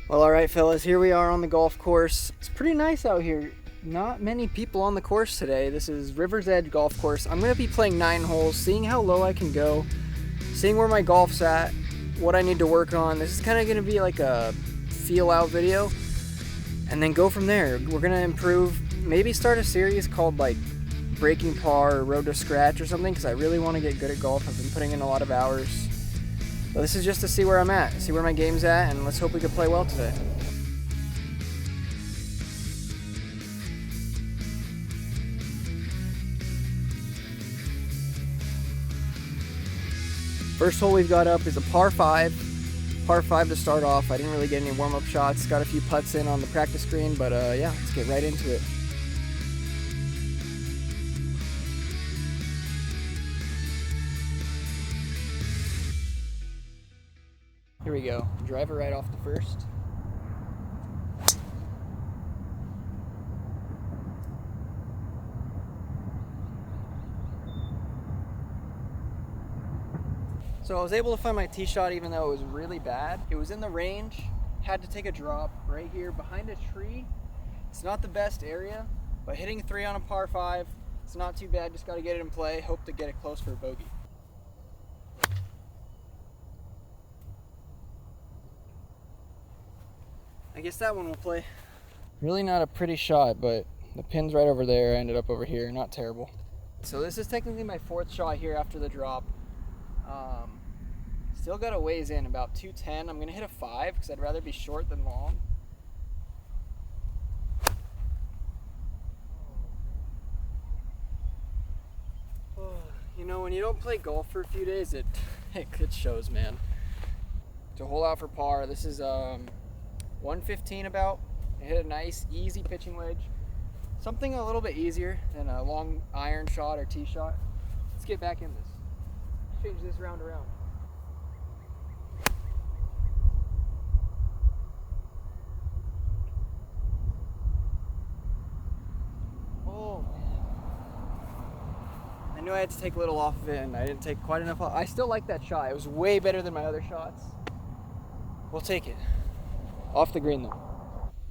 Well, all right, fellas, here we are on the golf course. It's pretty nice out here. Not many people on the course today. This is River's Edge Golf Course. I'm going to be playing 9 holes, seeing how low I can go, seeing where my golf's at, what I need to work on. This is kind of going to be like a feel-out video, and then go from there. We're going to improve, maybe start a series called like Breaking Par or Road to Scratch or something, because I really want to get good at golf. I've been putting in a lot of hours. But this is just to see where I'm at, see where my game's at, and let's hope we can play well today. First hole we've got up is a par 5. Par 5 to start off. I didn't really get any warm-up shots. Got a few putts in on the practice green, but yeah, let's get right into it. Here we go. Driver right off the first. So I was able to find my tee shot even though it was really bad. It was in the range, had to take a drop right here behind a tree. It's not the best area, but hitting 3 on a par 5, it's not too bad. Just got to get it in play. Hope to get it close for a bogey. I guess that one will play. Really not a pretty shot, but the pin's right over there. I ended up over here. Not terrible. So this is technically my 4th shot here after the drop. Still got a ways in, about 210. I'm going to hit a 5 because I'd rather be short than long. You know, when you don't play golf for a few days, it shows, man. To hole out for par, this is 115 about. I hit a nice, easy pitching wedge. Something a little bit easier than a long iron shot or tee shot. Let's get back in this. Change this round around. Oh, man. I knew I had to take a little off of it, and I didn't take quite enough off. I still like that shot. It was way better than my other shots. We'll take it. Off the green, though.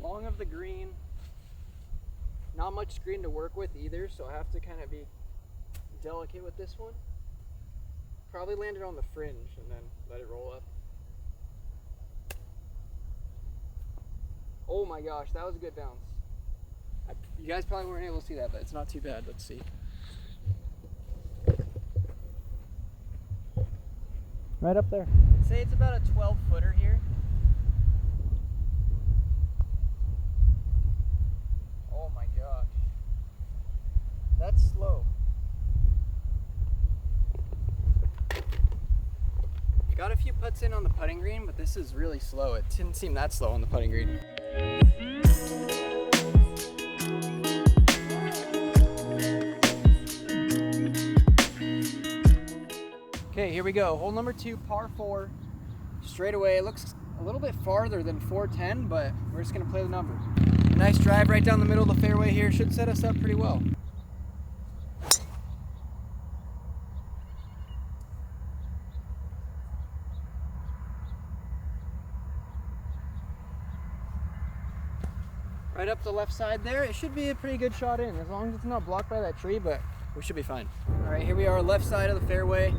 Long of the green. Not much screen to work with either, so I have to kind of be delicate with this one. Probably landed on the fringe and then let it roll up. Oh my gosh, that was a good bounce. You guys probably weren't able to see that, but it's not too bad. Let's see. Right up there. I'd say it's about a 12-footer here. Oh my gosh. That's slow. Got a few putts in on the putting green, but this is really slow. It didn't seem that slow on the putting green. Okay, here we go. Hole number 2, par 4. Straight away. It looks a little bit farther than 410, but we're just going to play the numbers. Nice drive right down the middle of the fairway here. Should set us up pretty well. Right up the left side there, it should be a pretty good shot in, as long as it's not blocked by that tree, but we should be fine. All right, here we are, left side of the fairway.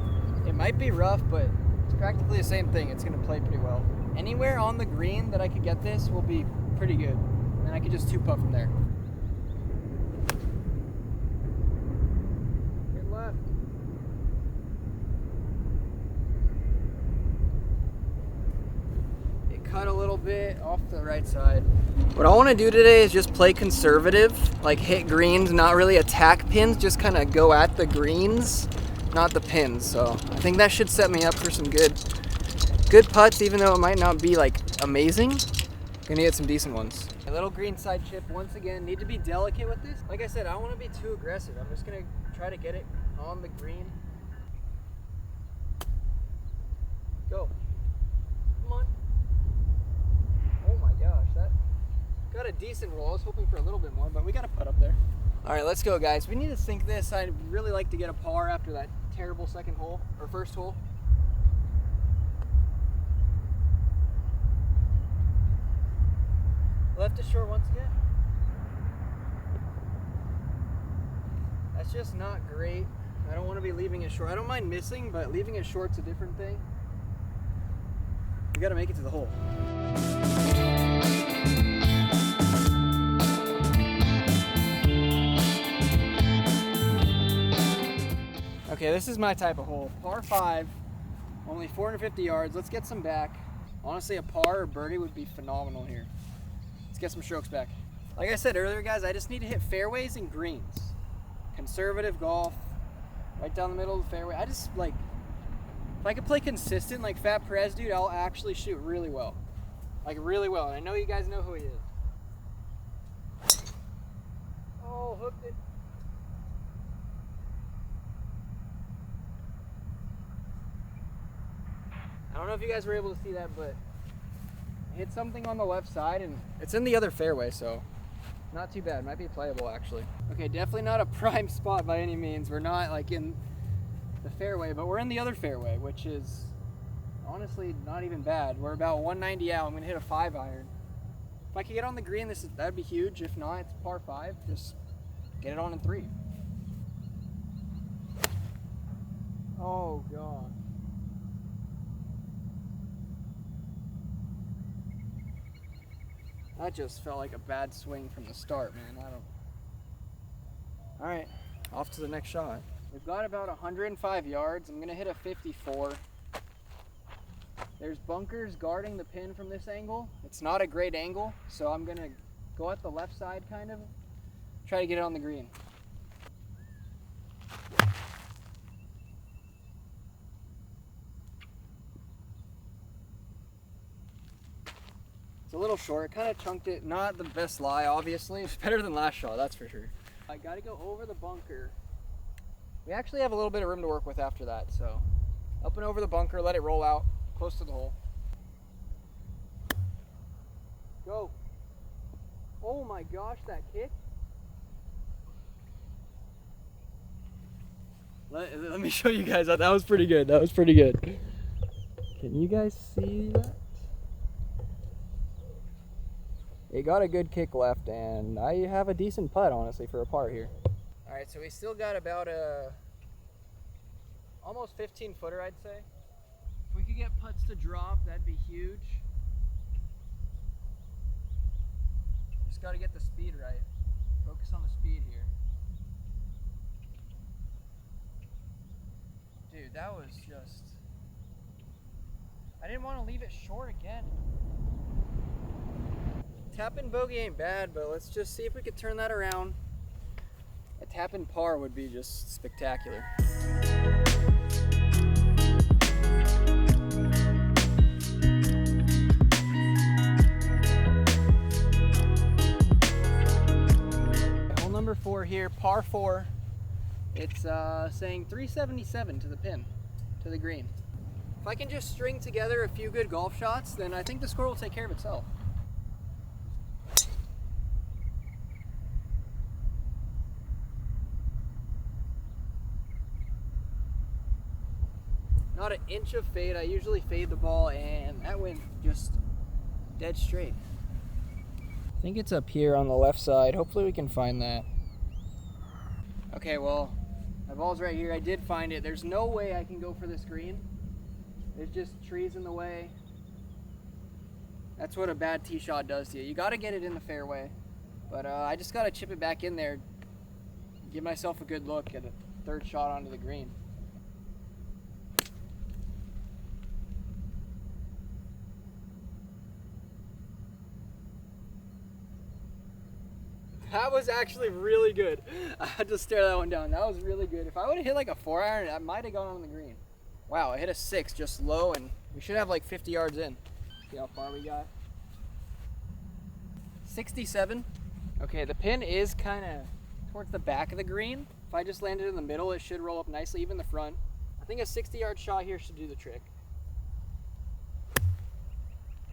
It might be rough, but it's practically the same thing. It's gonna play pretty well. Anywhere on the green that I could get this will be pretty good. And I could just 2-putt from there. Good left. It cut a little bit off the right side. What I want to do today is just play conservative, like hit greens, not really attack pins, just kind of go at the greens, not the pins. So I think that should set me up for some good putts, even though it might not be like amazing. Gonna get some decent ones. A little green side chip once again. Need to be delicate with this. Like I said, I don't want to be too aggressive. I'm just gonna try to get it on the green. Go. Come on. Oh my gosh, that got a decent roll. I was hoping for a little bit more, but we got a putt up there. All right, let's go, guys. We need to sink this. I'd really like to get a par after that terrible second hole, or first hole. Left is short once again. That's just not great. I don't want to be leaving it short. I don't mind missing, but leaving it short's a different thing. You gotta make it to the hole. Okay, this is my type of hole. Par 5, only 450 yards. Let's get some back. Honestly, a par or birdie would be phenomenal here. Let's get some strokes back. Like I said earlier, guys, I just need to hit fairways and greens. Conservative golf, right down the middle of the fairway. I just like, if I could play consistent like Fat Perez, dude, I'll actually shoot really well. Like really well. And I know you guys know who he is. Oh, hooked it. I don't know if you guys were able to see that, but I hit something on the left side and it's in the other fairway, so not too bad. Might be playable actually. Okay, definitely not a prime spot by any means. We're not like in the fairway, but we're in the other fairway, which is honestly not even bad. We're about 190 out. I'm gonna hit a 5-iron. If I could get on the green, that'd be huge. If not, it's par 5. Just get it on in 3. Oh god. That just felt like a bad swing from the start, man. All right, off to the next shot. We've got about 105 yards. I'm gonna hit a 54. There's bunkers guarding the pin from this angle. It's not a great angle, so I'm gonna go at the left side kind of, try to get it on the green. It's a little short, kind of chunked it. Not the best lie, obviously. It's better than last shot, that's for sure. I gotta go over the bunker. We actually have a little bit of room to work with after that, so up and over the bunker, let it roll out, close to the hole. Go. Oh my gosh, that kick. Let me show you guys that. That was pretty good. That was pretty good. Can you guys see that? It got a good kick left, and I have a decent putt, honestly, for a par here. All right, so we still got about a almost 15-footer, I'd say. If we could get putts to drop, that'd be huge. Just got to get the speed right. Focus on the speed here. Dude, that was just... I didn't want to leave it short again. Tap-in bogey ain't bad, but let's just see if we could turn that around. A tap-in par would be just spectacular. Hole number 4 here, par 4. It's saying 377 to the pin, to the green. If I can just string together a few good golf shots, then I think the score will take care of itself. Not an inch of fade. I usually fade the ball, and that went just dead straight. I think it's up here on the left side. Hopefully we can find that. Okay, well, my ball's right here. I did find it. There's no way I can go for this green. There's just trees in the way. That's what a bad tee shot does to you. You got to get it in the fairway. But I just got to chip it back in there, give myself a good look at a third shot onto the green. That was actually really good. I had to stare that one down. That was really good. If I would have hit like a 4-iron, I might have gone on the green. Wow, I hit a 6 just low, and we should have like 50 yards in. See how far we got? 67. Okay, the pin is kind of towards the back of the green. If I just landed in the middle, it should roll up nicely, even the front. I think a 60-yard shot here should do the trick.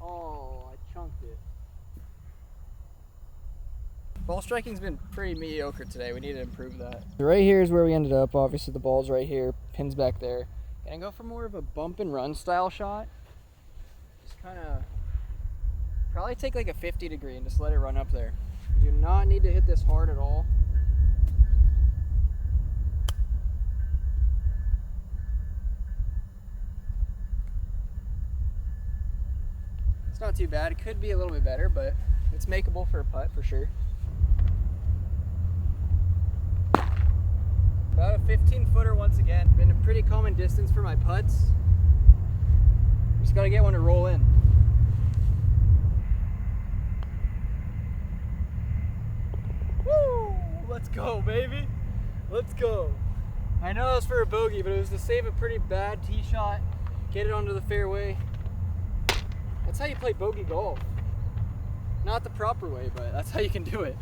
Oh, I chunked it. Ball striking's been pretty mediocre today. We need to improve that. Right here is where we ended up. Obviously the ball's right here, pin's back there. And I go for more of a bump and run style shot. Just kind of Probably take like a 50 degree and just let it run up there. Do not need to hit this hard at all. It's not too bad. It could be a little bit better, but it's makeable for a putt for sure. About a 15-footer once again. Been a pretty common distance for my putts. Just gotta get one to roll in. Woo! Let's go, baby. Let's go. I know it was for a bogey, but it was to save a pretty bad tee shot, get it onto the fairway. That's how you play bogey golf. Not the proper way, but that's how you can do it.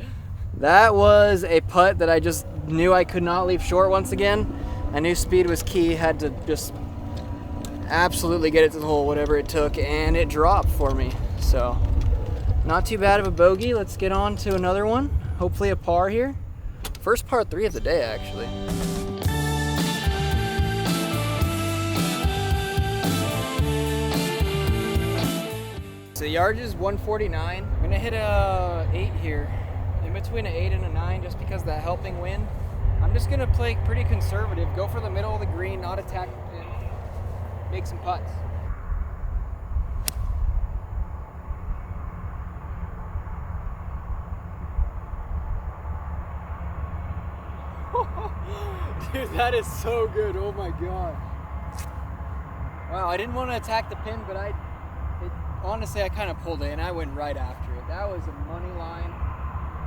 That was a putt that I just knew I could not leave short once again. I knew speed was key, had to just absolutely get it to the hole, whatever it took, and it dropped for me. So, not too bad of a bogey. Let's get on to another one. Hopefully a par here. First par 3 of the day, actually. So the yardage is 149. I'm gonna hit a 8 here. In between an 8 and a 9 just because of that helping wind. I'm just gonna play pretty conservative, go for the middle of the green, not attack the pin, make some putts. Dude, that is so good, oh my god. Wow, I didn't want to attack the pin, but honestly, I kind of pulled it and I went right after it. That was a money line.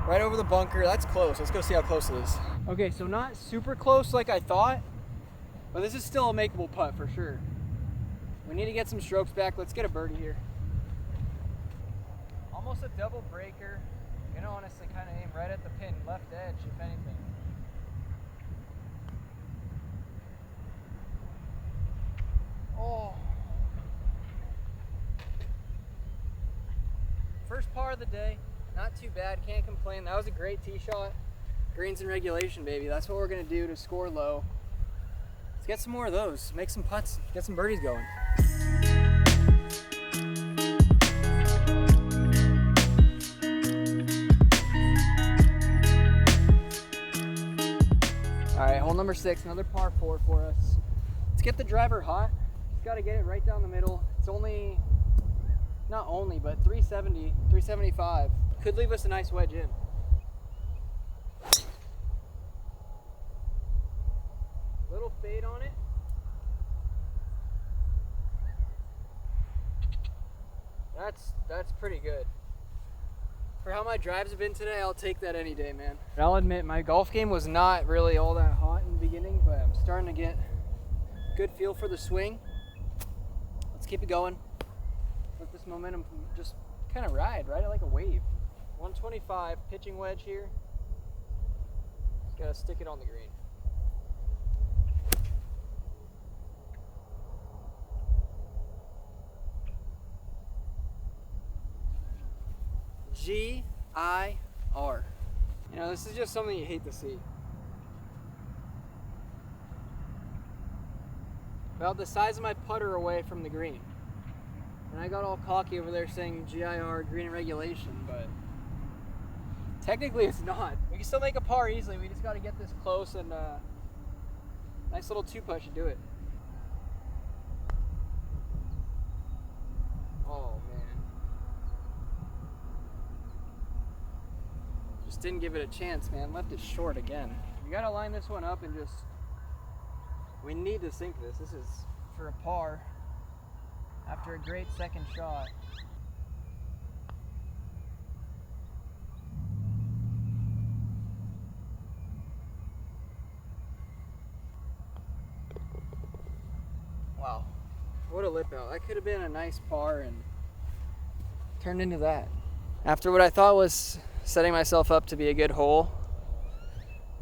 Right over the bunker. That's close. Let's go see how close it is. Okay, so not super close like I thought, but this is still a makeable putt for sure. We need to get some strokes back. Let's get a birdie here. Almost a double breaker. I'm gonna honestly kind of aim right at the pin, left edge, if anything. Oh. First par of the day. Not too bad, can't complain. That was a great tee shot. Greens in regulation, baby. That's what we're gonna do to score low. Let's get some more of those. Make some putts, get some birdies going. All right, hole number 6, another par 4 for us. Let's get the driver hot. Just gotta get it right down the middle. It's only, not only, but 370, 375. Could leave us a nice wedge in. Little fade on it. That's pretty good. For how my drives have been today, I'll take that any day, man. And I'll admit, my golf game was not really all that hot in the beginning, but I'm starting to get a good feel for the swing. Let's keep it going. Let this momentum just kind of ride like a wave. 125 pitching wedge here. Just gotta stick it on the green. G-I-R. You know, this is just something you hate to see. About the size of my putter away from the green. And I got all cocky over there saying GIR, green in regulation, but technically it's not. We can still make a par easily. We just got to get this close, and nice little 2-putt should do it. Oh man. Just didn't give it a chance, man. Left it short again. We got to line this one up and just, we need to sink this. This is for a par after a great second shot. Wow, what a lip out. That could have been a nice par and turned into that. After what I thought was setting myself up to be a good hole,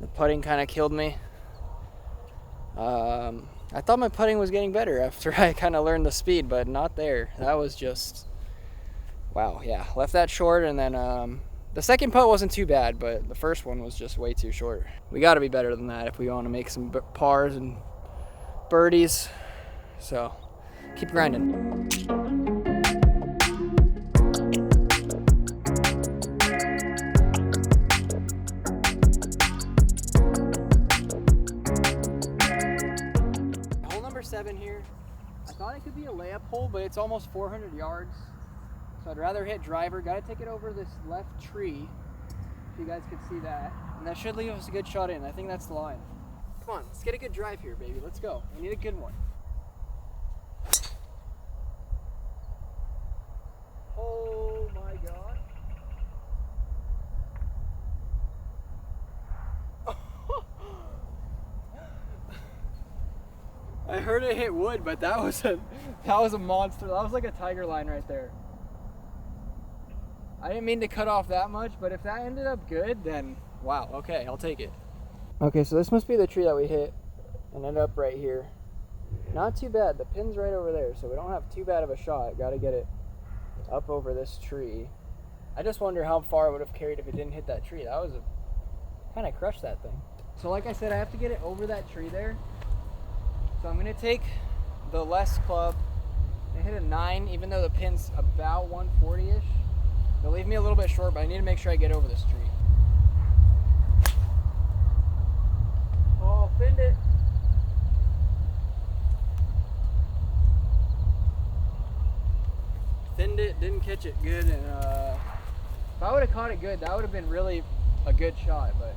the putting kind of killed me. I thought my putting was getting better after I kind of learned the speed, but not there. That was just, wow, yeah. Left that short, and then the second putt wasn't too bad, but the first one was just way too short. We got to be better than that if we want to make some pars and birdies. So, keep grinding. thought it could be a layup hole, but it's almost 400 yards. So I'd rather hit driver. Got to take it over this left tree, if you guys could see that. And that should leave us a good shot in. I think that's the line. Come on, let's get a good drive here, baby. Let's go. We need a good one. Oh my God. I heard it hit wood, but that was a monster. That was like a tiger line right there. I didn't mean to cut off that much, but if that ended up good, then wow, okay, I'll take it. Okay, so this must be the tree that we hit and ended up right here. Not too bad. The pin's right over there, so we don't have too bad of a shot. Got to get it up over this tree. I just wonder how far it would have carried if it didn't hit that tree. That was kind of crushed that thing. So like I said, I have to get it over that tree there. So I'm going to take the less club and hit a 9, even though the pin's about 140-ish. They'll leave me a little bit short, but I need to make sure I get over this tree. Oh, finned it. Thinned it, didn't catch it good, and if I would have caught it good, that would have been really a good shot, but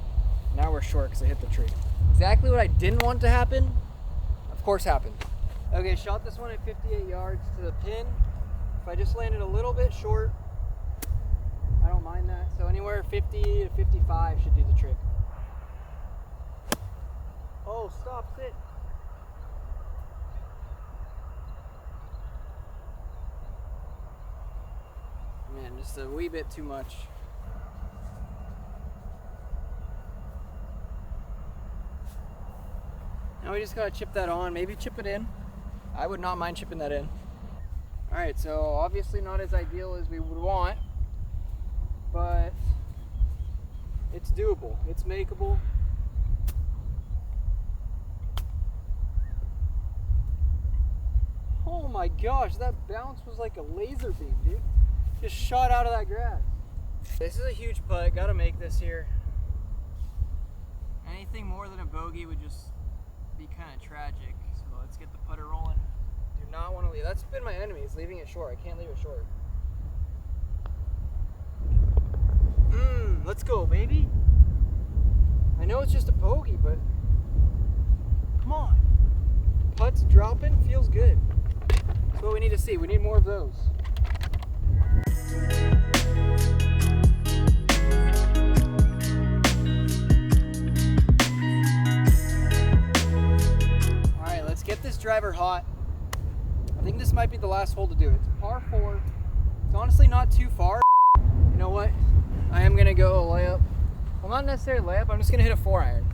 now we're short because I hit the tree. Exactly what I didn't want to happen, of course happened. Okay, shot this one at 58 yards to the pin. If I just landed a little bit short, I don't mind that. So anywhere 50 to 55 should do the trick. Oh, stop, sit. Man, just a wee bit too much. Now we just gotta chip that on, maybe chip it in. I would not mind chipping that in. All right, so obviously not as ideal as we would want, but it's doable, it's makeable. Oh my gosh, that bounce was like a laser beam, dude. Just shot out of that grass. This is a huge putt, gotta make this here. Anything more than a bogey would just be kind of tragic. So let's get the putter rolling. Do not want to leave. That's been my enemy, is leaving it short. I can't leave it short. Let's go, baby. I know it's just a bogey, but come on. Putts dropping feels good. That's what we need to see. We need more of those. Alright, let's get this driver hot. I think this might be the last hole to do it. It's a par 4. It's honestly not too far. You know what? I am going to go a layup. Well, not necessarily layup. I'm just going to hit a 4-iron.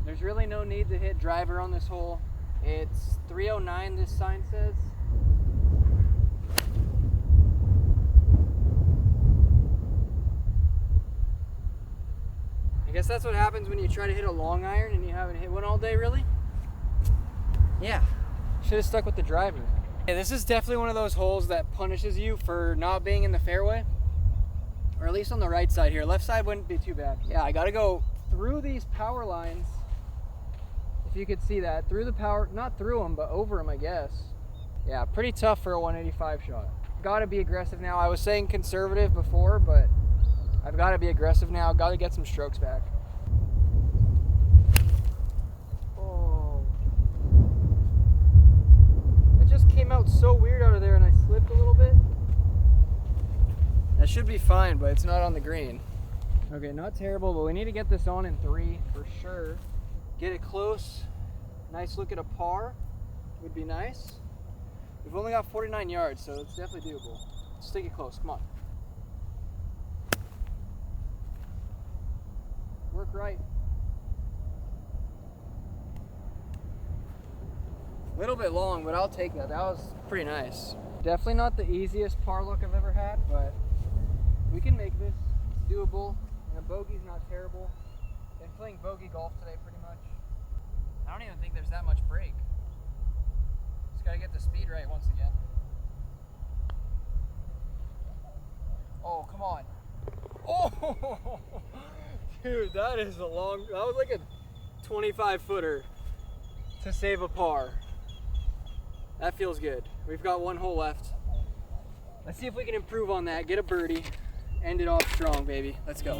There's really no need to hit driver on this hole. It's 309, this sign says. I guess that's what happens when you try to hit a long iron and you haven't hit one all day, really? Yeah, should have stuck with the driver. Yeah, this is definitely one of those holes that punishes you for not being in the fairway. Or at least on the right side here. Left side wouldn't be too bad. Yeah, I gotta go through these power lines. If you could see that, through the power, not through them, but over them, I guess. Yeah, pretty tough for a 185 shot. Gotta be aggressive now. I was saying conservative before, but I've gotta be aggressive now. Gotta get some strokes back. Oh. It just came out so weird out of there and I slipped a little bit. That should be fine, but it's not on the green. Okay, not terrible, but we need to get this on in 3 for sure. Get it close. Nice look at a par would be nice. We've only got 49 yards, so it's definitely doable. Let's take it close, come on. Work right. A little bit long, but I'll take that. That was pretty nice. Definitely not the easiest par look I've ever had, but we can make this. It's doable, and a bogey's not terrible. Been playing bogey golf today pretty much. I don't even think there's that much break. Just gotta get the speed right once again. Oh, come on. Oh, dude, that is a long, that was like a 25 footer to save a par. That feels good. We've got one hole left. Let's see if we can improve on that, get a birdie, end it off strong, baby. Let's go.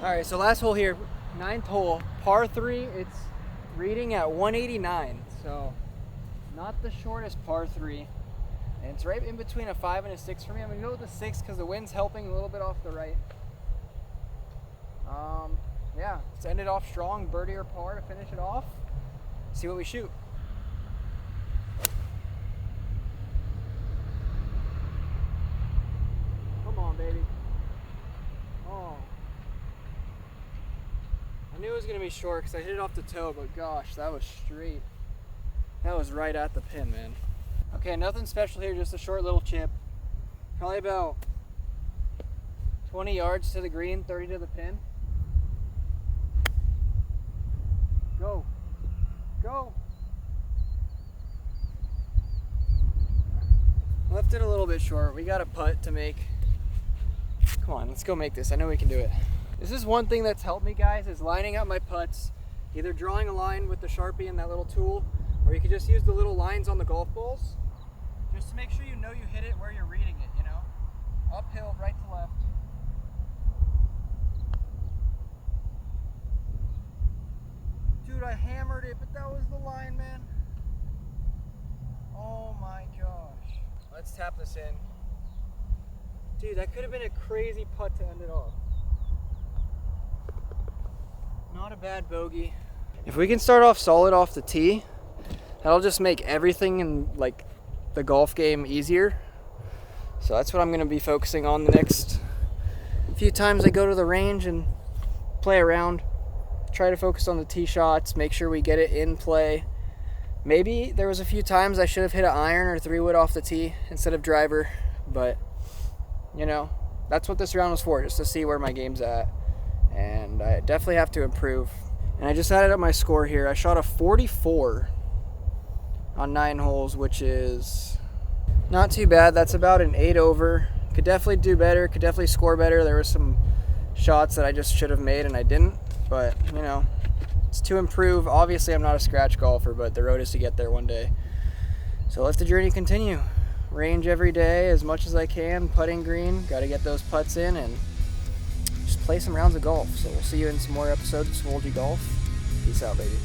All right, so last hole here, 9th hole, par 3. It's reading at 189, so not the shortest par 3. And it's right in between a 5 and a 6 for me. I'm gonna go with the 6 because the wind's helping a little bit off the right. Yeah, let's end it off strong, birdie or par to finish it off. See what we shoot. Come on, baby. Oh. I knew it was gonna be short because I hit it off the toe, but gosh, that was straight. That was right at the pin, man. Okay, nothing special here, just a short little chip. Probably about 20 yards to the green, 30 to the pin. Go. Go. Left it a little bit short. We got a putt to make. Come on, let's go make this. I know we can do it. This is one thing that's helped me, guys, is lining up my putts. Either drawing a line with the Sharpie and that little tool, or you can just use the little lines on the golf balls. Just to make sure you know you hit it where you're reading it, you know? Uphill, right to left. Dude, I hammered it, but that was the line, man. Oh my gosh. Let's tap this in. Dude, that could have been a crazy putt to end it off. Not a bad bogey. If we can start off solid off the tee, that'll just make everything in like the golf game easier. So that's what I'm going to be focusing on the next few times I go to the range and play around. Try to focus on the tee shots, make sure we get it in play. Maybe there was a few times I should have hit an iron or 3-wood off the tee instead of driver, but you know, that's what this round was for, just to see where my game's at. And I definitely have to improve. And I just added up my score here. I shot a 44 on 9 holes, which is not too bad. That's about an 8 over. Could definitely do better, could definitely score better. There were some shots that I just should have made and I didn't, but you know, it's to improve. Obviously I'm not a scratch golfer, but the road is to get there one day. So let the journey continue. Range every day as much as I can, putting green, got to get those putts in and just play some rounds of golf. So we'll see you in some more episodes of Smolgy Golf. Peace out, baby.